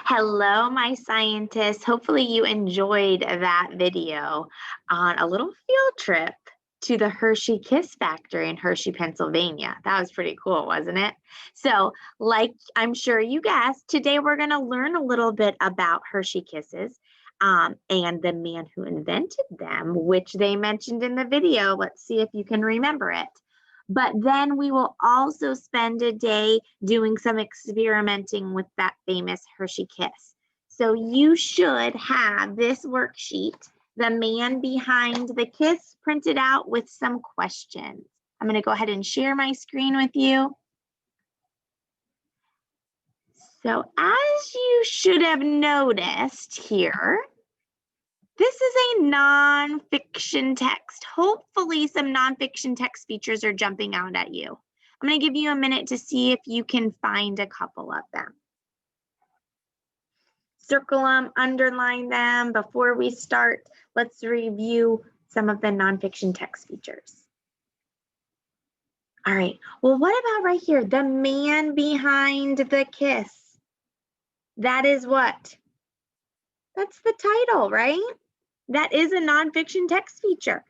Hello, my scientists. Hopefully you enjoyed that video on a little field trip to the Hershey Kiss factory in Hershey, Pennsylvania. That was pretty cool, wasn't it? So, like I'm sure you guessed, today we're going to learn a little bit about Hershey Kisses and the man who invented them, which they mentioned in the video. Let's see if you can remember it. But then we will also spend a day doing some experimenting with that famous Hershey Kiss. So you should have this worksheet, The Man Behind the Kiss, printed out with some questions. I'm going to go ahead and share my screen with you. So as you should have noticed here, this is a nonfiction text. Hopefully some nonfiction text features are jumping out at you. I'm going to give you a minute to see if you can find a couple of them. Circle them, underline them. Before we start, let's review some of the nonfiction text features. All right, well, what about right here? The man behind the kiss. That is what? That's the title, right? That is a nonfiction text feature.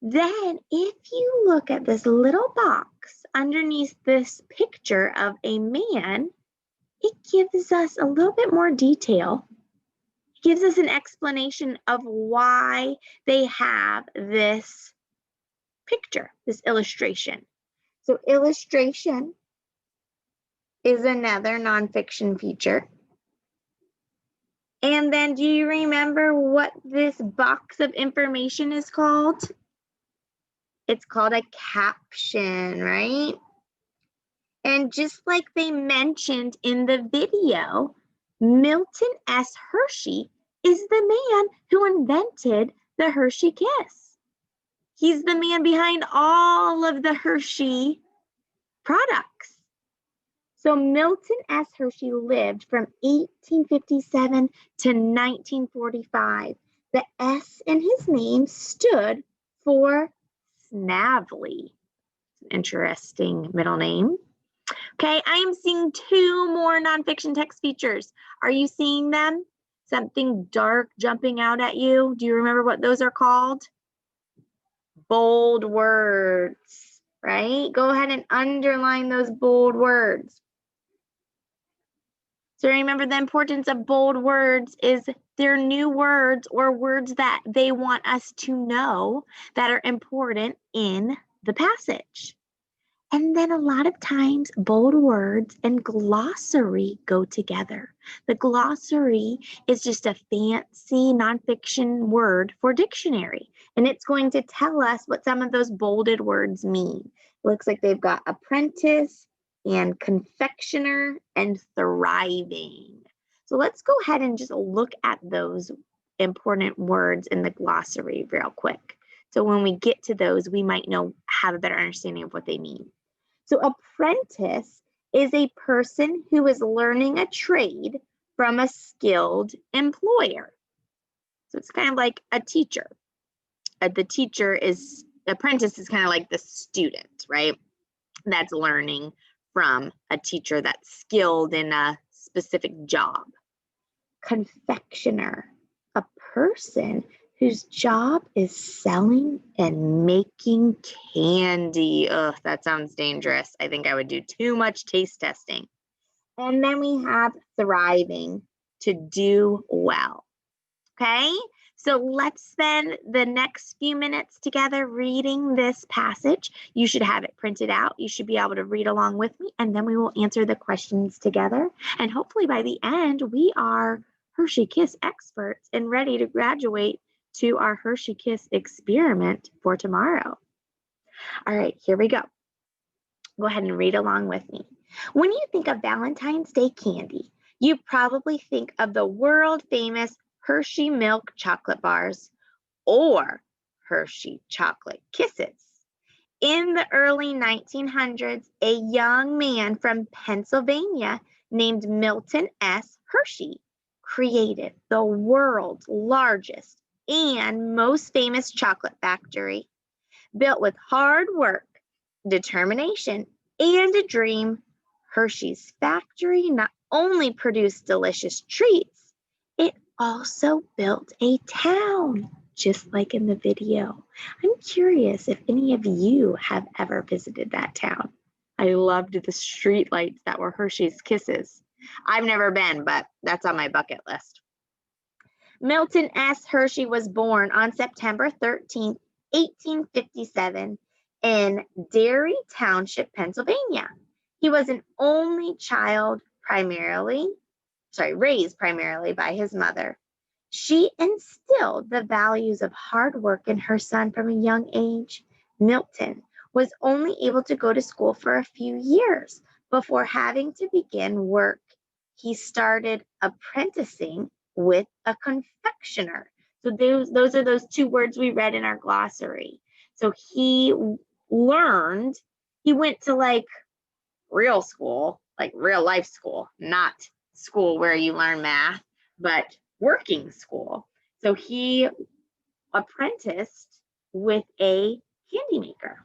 Then if you look at this little box underneath this picture of a man, it gives us a little bit more detail. It gives us an explanation of why they have this picture, this illustration. So illustration is another nonfiction feature. And then do you remember what this box of information is called? It's called a caption, right? And just like they mentioned in the video, Milton S. Hershey is the man who invented the Hershey Kiss. He's the man behind all of the Hershey products. So Milton S. Hershey lived from 1857 to 1945. The S in his name stood for Snavely. Interesting middle name. Okay, I am seeing two more nonfiction text features. Are you seeing them? Something dark jumping out at you? Do you remember what those are called? Bold words, right? Go ahead and underline those bold words. So remember, the importance of bold words is they're new words or words that they want us to know that are important in the passage. And then a lot of times bold words and glossary go together. The glossary is just a fancy nonfiction word for dictionary. And it's going to tell us what some of those bolded words mean. It looks like they've got apprentice and confectioner and thriving. So let's go ahead and just look at those important words in the glossary real quick. So when we get to those, we might have a better understanding of what they mean. So apprentice is a person who is learning a trade from a skilled employer. So it's kind of like a teacher. Apprentice is kind of like the student, right? That's learning from a teacher that's skilled in a specific job. Confectioner, a person whose job is selling and making candy. Ugh, that sounds dangerous. I think I would do too much taste testing. And then we have thriving, to do well. Okay, so let's spend the next few minutes together reading this passage. You should have it printed out. You should be able to read along with me, and then we will answer the questions together. And hopefully by the end, we are Hershey Kiss experts and ready to graduate to our Hershey Kiss experiment for tomorrow. All right, here we go. Go ahead and read along with me. When you think of Valentine's Day candy, you probably think of the world famous Hershey milk chocolate bars or Hershey chocolate kisses. In the early 1900s, a young man from Pennsylvania named Milton S. Hershey created the world's largest and most famous chocolate factory. Built with hard work, determination, and a dream, Hershey's factory not only produce delicious treats, it also built a town, just like in the video. I'm curious if any of you have ever visited that town. I loved the street lights that were Hershey's Kisses. I've never been, but that's on my bucket list. Milton S. Hershey was born on September 13th, 1857 in Derry Township, Pennsylvania. He was an only child, raised primarily by his mother. She instilled the values of hard work in her son from a young age. Milton was only able to go to school for a few years before having to begin work. He started apprenticing with a confectioner. So those are those two words we read in our glossary. So he went to like real school, like real life school, not school where you learn math, but working school. So he apprenticed with a candy maker.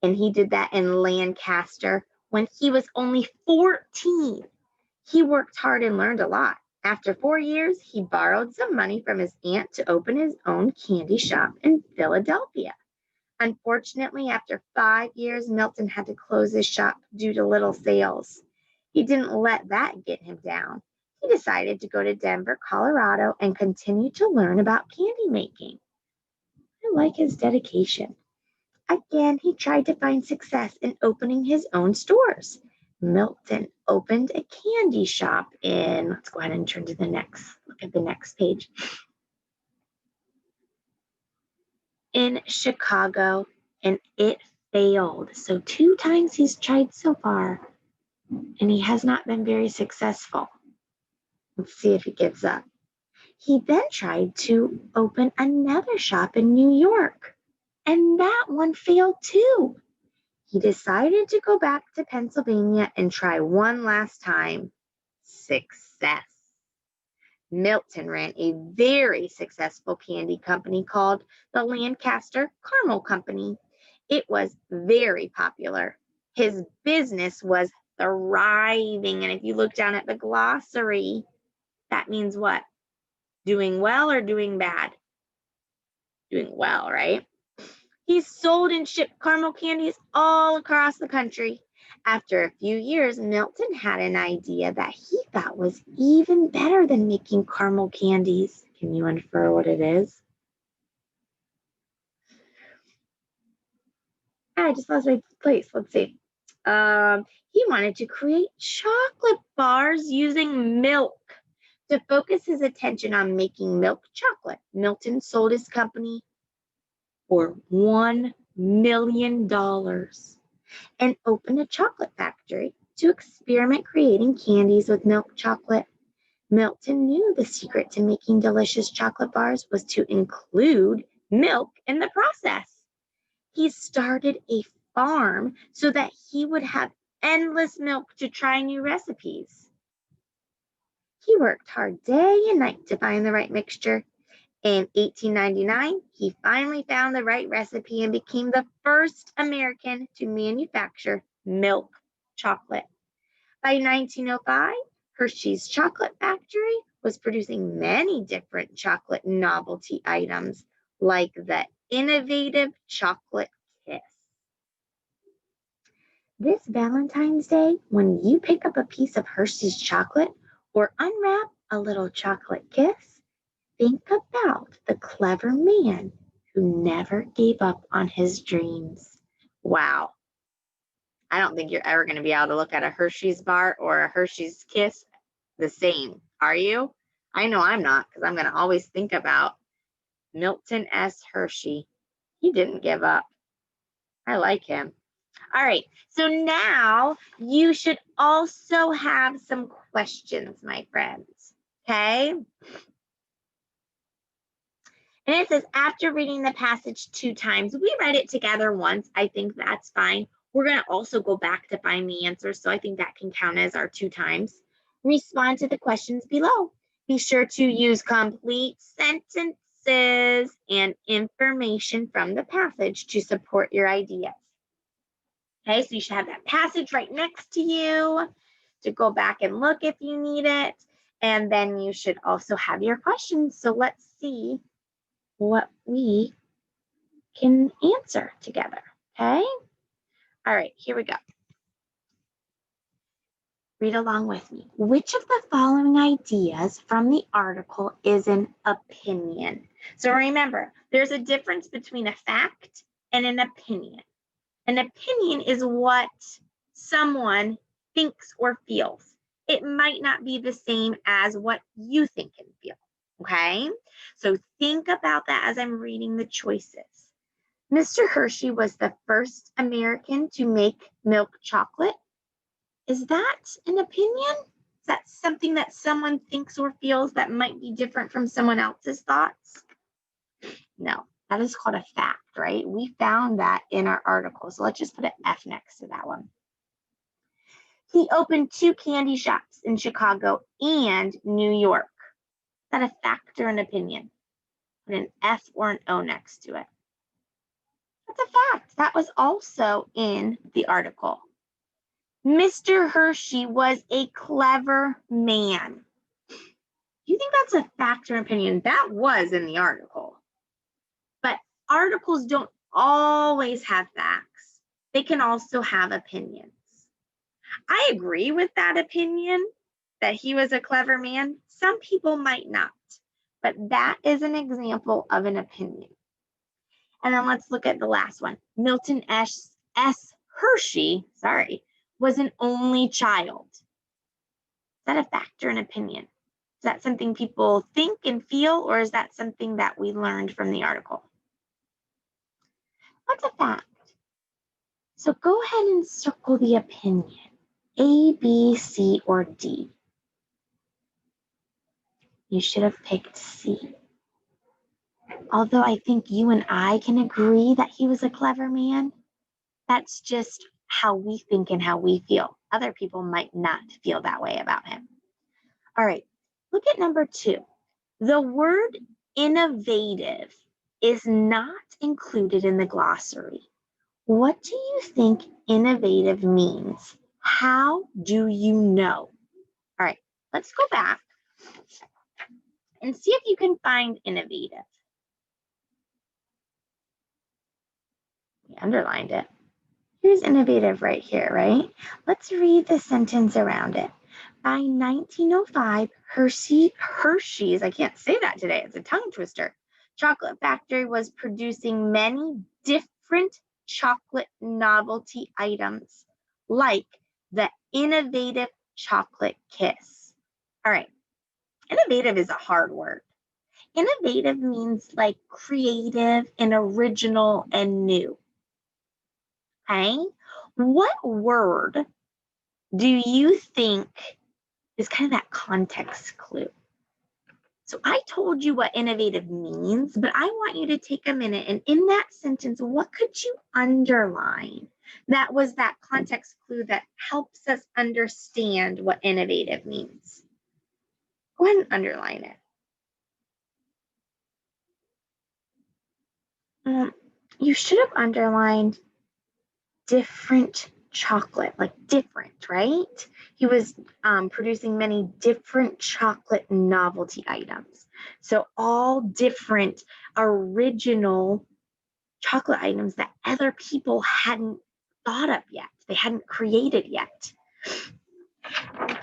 And he did that in Lancaster when he was only 14. He worked hard and learned a lot. After 4 years, he borrowed some money from his aunt to open his own candy shop in Philadelphia. Unfortunately, after 5 years, Milton had to close his shop due to little sales. He didn't let that get him down. He decided to go to Denver, Colorado, and continue to learn about candy making. I like his dedication. Again, he tried to find success in opening his own stores. Milton opened a candy shop let's go ahead and turn to look at the next page. In Chicago, and it failed. So 2 times he's tried so far, and he has not been very successful. Let's see if he gives up. He then tried to open another shop in New York, and that one failed too. He decided to go back to Pennsylvania and try one last time. Success. Milton ran a very successful candy company called the Lancaster Caramel Company. It was very popular. His business was thriving. And if you look down at the glossary, that means what? Doing well or doing bad? Doing well, right? He sold and shipped caramel candies all across the country. After a few years, Milton had an idea that he thought was even better than making caramel candies. Can you infer what it is? I just lost my place. Let's see. He wanted to create chocolate bars using milk. To focus his attention on making milk chocolate, Milton sold his company for $1 million and opened a chocolate factory to experiment creating candies with milk chocolate. Milton knew the secret to making delicious chocolate bars was to include milk in the process. He started a farm so that he would have endless milk to try new recipes. He worked hard day and night to find the right mixture. In 1899, he finally found the right recipe and became the first American to manufacture milk chocolate. By 1905, Hershey's Chocolate Factory was producing many different chocolate novelty items, like the innovative chocolate kiss. This Valentine's Day, when you pick up a piece of Hershey's chocolate or unwrap a little chocolate kiss, think about the clever man who never gave up on his dreams. Wow. I don't think you're ever going to be able to look at a Hershey's bar or a Hershey's Kiss the same. Are you? I know I'm not, because I'm going to always think about Milton S. Hershey. He didn't give up. I like him. All right. So now you should also have some questions, my friends. Okay? And it says, after reading the passage 2 times, we read it together once. I think that's fine. We're going to also go back to find the answer, so I think that can count as our 2 times. Respond to the questions below. Be sure to use complete sentences and information from the passage to support your ideas. Okay, so you should have that passage right next to you. to go back and look if you need it. And then you should also have your questions. So let's see what we can answer together, okay? All right, here we go. Read along with me. Which of the following ideas from the article is an opinion? So remember, there's a difference between a fact and an opinion. An opinion is what someone thinks or feels. It might not be the same as what you think and feel, okay? So think about that as I'm reading the choices. Mr. Hershey was the first American to make milk chocolate. Is that an opinion? Is that something that someone thinks or feels that might be different from someone else's thoughts? No, that is called a fact, right? We found that in our article. So let's just put an F next to that one. He opened 2 candy shops in Chicago and New York. Is that a fact or an opinion? Put an F or an O next to it. That's a fact. That was also in the article. Mr. Hershey was a clever man. You think that's a fact or opinion? That was in the article. But articles don't always have facts. They can also have opinions. I agree with that opinion that he was a clever man. Some people might not, but that is an example of an opinion. And then let's look at the last one. Milton S. Hershey, was an only child. Is that a fact or an opinion? Is that something people think and feel, or is that something that we learned from the article? What's a fact? So go ahead and circle the opinion. A, B, C, or D. You should have picked C. Although I think you and I can agree that he was a clever man, that's just how we think and how we feel. Other people might not feel that way about him. All right, look at number 2. The word innovative is not included in the glossary. What do you think innovative means? How do you know? All right, let's go back and see if you can find innovative. We underlined it. Here's innovative right here, right? Let's read the sentence around it. By 1905, Hershey's, I can't say that today, it's a tongue twister, chocolate factory was producing many different chocolate novelty items, like the innovative chocolate kiss. All right, innovative is a hard word. Innovative means like creative and original and new. Okay, what word do you think is kind of that context clue? So I told you what innovative means, but I want you to take a minute and in that sentence, what could you underline? That was that context clue that helps us understand what innovative means. Go ahead and underline it. You should have underlined different chocolate, like different, right? He was producing many different chocolate novelty items. So all different original chocolate items that other people hadn't thought of yet. They hadn't created yet.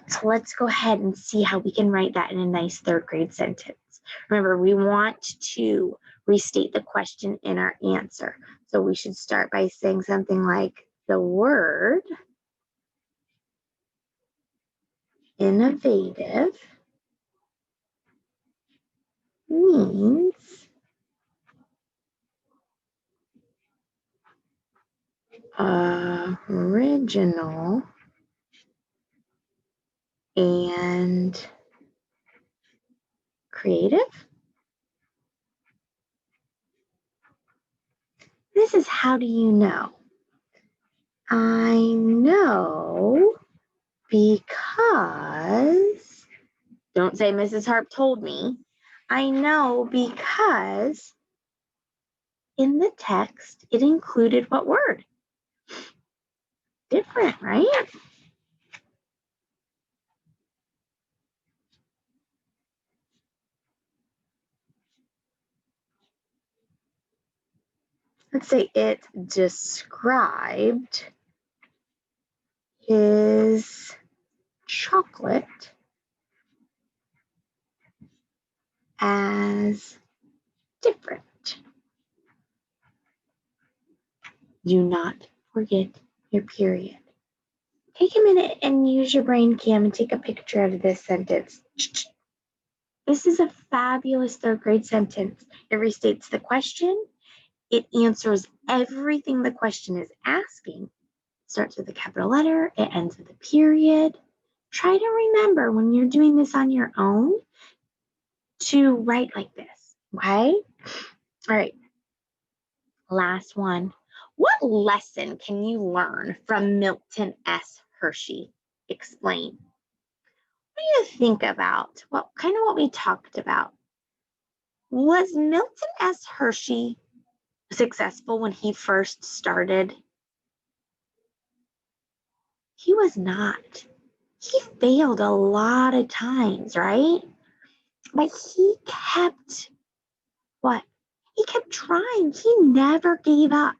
So let's go ahead and see how we can write that in a nice 3rd grade sentence. Remember, we want to restate the question in our answer. So we should start by saying something like, the word innovative means original and creative. This is how do you know? I know because, don't say Mrs. Harp told me. I know because in the text, it included what word? Different, right? Let's say it described his chocolate as different. Do not forget your period. Take a minute and use your brain cam and take a picture of this sentence. This is a fabulous third grade sentence. It restates the question. It answers everything the question is asking. It starts with a capital letter. It ends with a period. Try to remember when you're doing this on your own to write like this, okay? All right. Last one. What lesson can you learn from Milton S. Hershey? Explain. What do you think about? Well, kind of what we talked about. Was Milton S. Hershey successful when he first started? He was not. He failed a lot of times, right? But he kept what? He kept trying. He never gave up.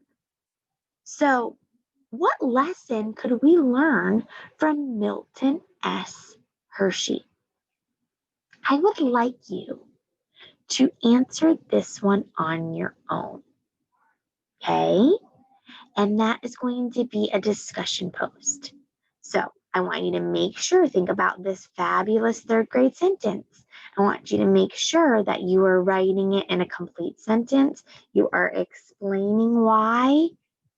So, what lesson could we learn from Milton S. Hershey? I would like you to answer this one on your own. Okay? And that is going to be a discussion post. So I want you to make sure, think about this fabulous third grade sentence. I want you to make sure that you are writing it in a complete sentence. You are explaining why.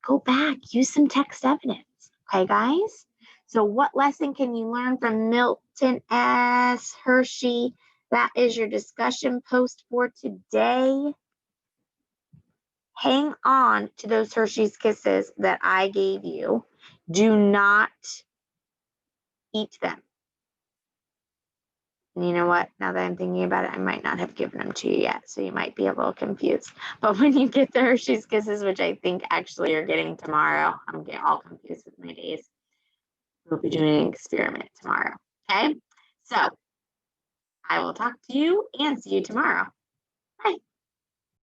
Go back, use some text evidence. Okay, guys? So what lesson can you learn from Milton S. Hershey? That is your discussion post for today. Hang on to those Hershey's Kisses that I gave you. Do not eat them. And you know what? Now that I'm thinking about it, I might not have given them to you yet, so you might be a little confused. But when you get the Hershey's Kisses, which I think actually you're getting tomorrow, I'm getting all confused with my days. We'll be doing an experiment tomorrow. Okay? So I will talk to you and see you tomorrow.